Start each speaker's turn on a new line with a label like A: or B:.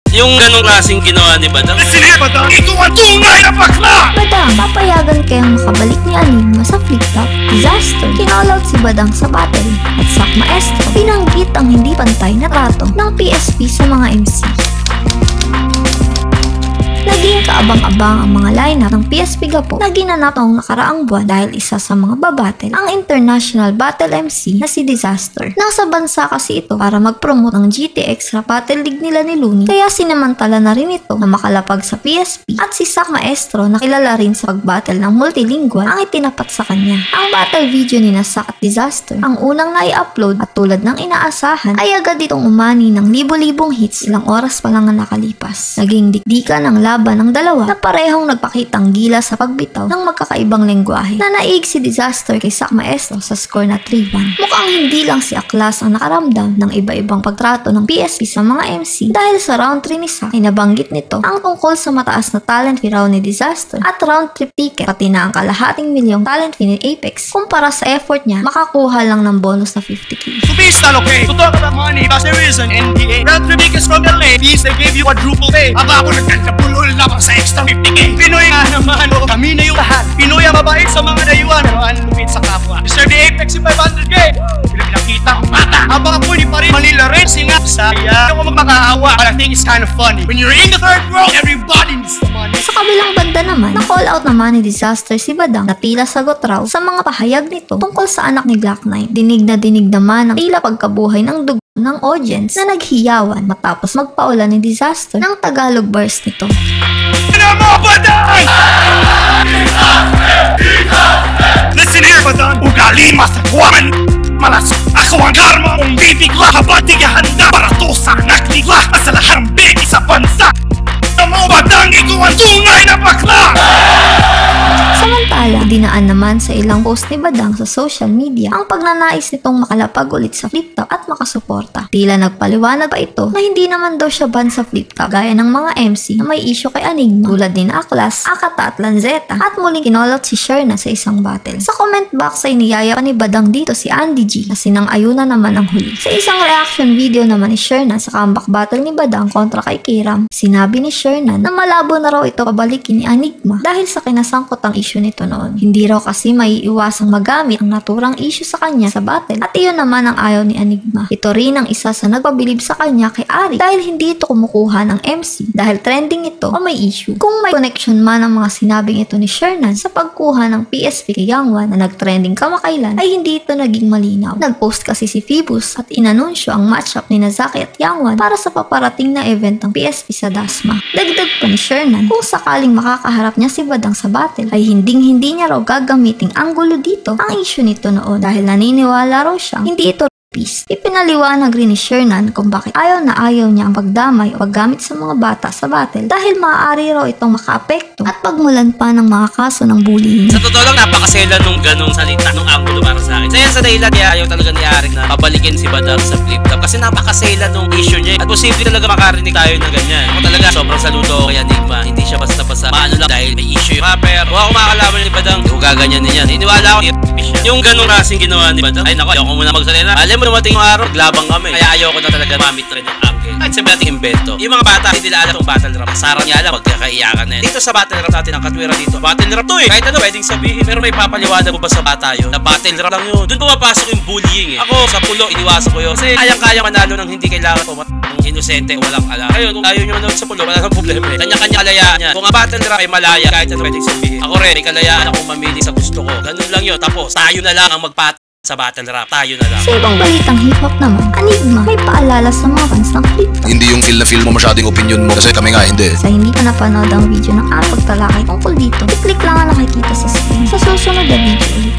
A: Yung ganong klaseng ginawa ni Badang.
B: Sige, Badang! Ikaw ang tunay na bakla!
C: Badang, papayagan kayang makabalik ni Enigma sa flip-top. Disaster, kinall-out si Badang sa battle. At Sak Maestro, binanggit ang hindi pantay na trato ng PSP sa mga MC. Naging kaabang-abang ang mga lineup ng PSP Gapo na ginanap noong nakaraang buwan dahil isa sa mga babattle ang International Battle MC na si Disaster. Nasa bansa kasi ito para mag-promote ng GTX sa Battle League nila ni Looney, kaya sinamantala na rin ito na makalapag sa PSP, at si Sak Maestro na kilala rin sa pag-battle ng multilingual ang itinapat sa kanya. Ang battle video ni Sak at Disaster ang unang nai-upload at tulad ng inaasahan ay agad itong umani ng libo-libong hits ilang oras pa lang ang nakalipas. Naging dikdikan ng laban ng dalawa na parehong nagpakitang gila sa pagbitaw ng magkakaibang lengguwahe. Nanaig si Disaster kay Sak Maestro sa score na 3-1. Mukhang hindi lang si Aklas ang nakaramdam ng iba-ibang pagtrato ng PSP sa mga MC dahil sa round 3 ni Sak ay nabanggit nito ang tungkol sa mataas na talent fee raw ni Disaster at round trip ticket pati na ang kalahating milyong talent fee ni Apex kumpara sa effort niya makakuha lang ng bonus na 50k.
B: To be still okay, to talk about money, because there is an NDA. Round trip tickets from LA, fees they gave you quadruple pay. Aba ako nagkakabulol na sa extra 50k. Pinoy nga naman, kami na yung lahat. Pinoy ang mabait sa mga dayuan, pero ang lupit sa kapwa. Mr. The Apex yung 500k. Pinakita ang mata. Habang ako hindi pa rin Manila rin, singa. Saya. Ako magmakaawa. But I think it's kind of funny. When you're in the third world, everybody needs the money.
C: Sa kabilang banda naman, na-call out naman ni Disaster si Badang na tila sagot raw sa mga pahayag nito tungkol sa anak ni Glock 9. Dinig na dinig naman ang tila pagkabuhay ng dugo ng audience na naghiyawan matapos magpaulan ni Disaster ng Tagalog verse nito.
B: Listen here, Badang! Ugali masakwan! Malas ako ang karma mong bibigla habang di ka handa para to sa anak nila at sa lahat ng baby sa bansa! Mo, Badang! Ikaw ang tunay na bakla!
C: Samantala, dinaan naman sa ilang post ni Badang sa social media ang pagnanais nitong makalapag ulit sa flip-top at makasuporta. Tila nagpaliwanag pa ito na hindi naman daw siya ban sa flip-top gaya ng mga MC na may issue kay Enigma tulad ni Aklas, Akata at Lanzetta, at muling kinolot si Sherna sa isang battle. Sa comment box ay niyaya pa ni Badang dito si Andy G na sinang-ayuna naman ang huli. Sa isang reaction video naman ni Sherna sa comeback battle ni Badang kontra kay Kiram, sinabi ni Sherna na malabo na raw ito pabalikin ni Enigma dahil sa kinasangkot ang issue nito noon. Hindi raw kasi maiiwasang magamit ang naturang issue sa kanya sa battle at iyon naman ang ayaw ni Enigma. Ito rin ang isa sa nagpabilib sa kanya kay Ari dahil hindi ito kumukuha ng MC dahil trending ito o may issue. Kung may connection man ang mga sinabing ito ni Shernan sa pagkuha ng PSP kay Yangwan na nagtrending kamakailan ay hindi ito naging malinaw. Nagpost kasi si Phoebus at inanunsyo ang matchup ni Nazaki at Yangwan para sa paparating na event ng PSP sa Dasma. Dagdag pa ni Shernan kung sakaling makakaharap niya si Badang sa battle ay hindi niya raw gagamiting anggulo dito ang issue nito noon dahil naniniwala raw siyang hindi ito peace. Ipinaliwanag rin ni Shernan kung bakit ayaw niya ang pagdamay o paggamit sa mga bata sa battle dahil maaari raw itong makaapekto at pagmulan pa ng mga kaso ng bullying.
A: Sa totoo lang, napakasela nung ganong salita, nung angulo para sa akin. So yan sa dahilan kaya ayaw talaga ni Arik na pabalikin si Badang sa flip-top kasi napakasela nung issue niya. At posible talaga makarinig tayo ng ganyan. Ako talaga sobrang saludo kay Enigma. Hindi siya basta-basta maano lang dahil may issue yung rapper. Kung ako makakalaban ni Badang, hindi ko gaganyan din yan. Iniwala ko yung ganong klaseng ginawa ni Badang. Ay nako, ayaw ko muna magsalita. Alam mo dumating yung araw, laban kami. Kaya ayaw ko na talaga mamit rin yung angle. At sabi natin invento. Yung mga bata, hindi nila alam itong battle rap. Sarang niya alam, magkakaiyakan na yan. Dito sa battle rap natin, ang katwira dito. Battle rap to eh. Kahit ano, pwedeng sabihin. Pero may papaliwanag mo ba sa bata yun? Na battle rap lang yun. Doon pumapasok yung bullying eh. Ako, sa pulo, iniwasan ko yun. Kasi kayang-kaya manalo ng hindi kailangan ng inosente o walang alam. Ngayon, kung ayaw nyo manood sa pulo, wala nang problema eh. Kanya-kanya kalayaan niya. Kung ang battle rap ay malaya, kahit ano pwedeng sabihin. Ako rin, may kalayaan akong mamili sa gusto ko. Ganun lang yun. Tapos, tayo na lang ang sa battle rap, tayo na lang.
C: Sa ibang balitang hip-hop naman, Enigma may paalala sa mga fans ng flip-top.
D: Hindi yung feel na feel mo masyadong opinion mo kasi kami nga hindi.
C: Sa hindi pa napanood ang video ng pagtalakay tungkol dito, i-click lang ang nakikita sa screen. Sa susunod na video ulit.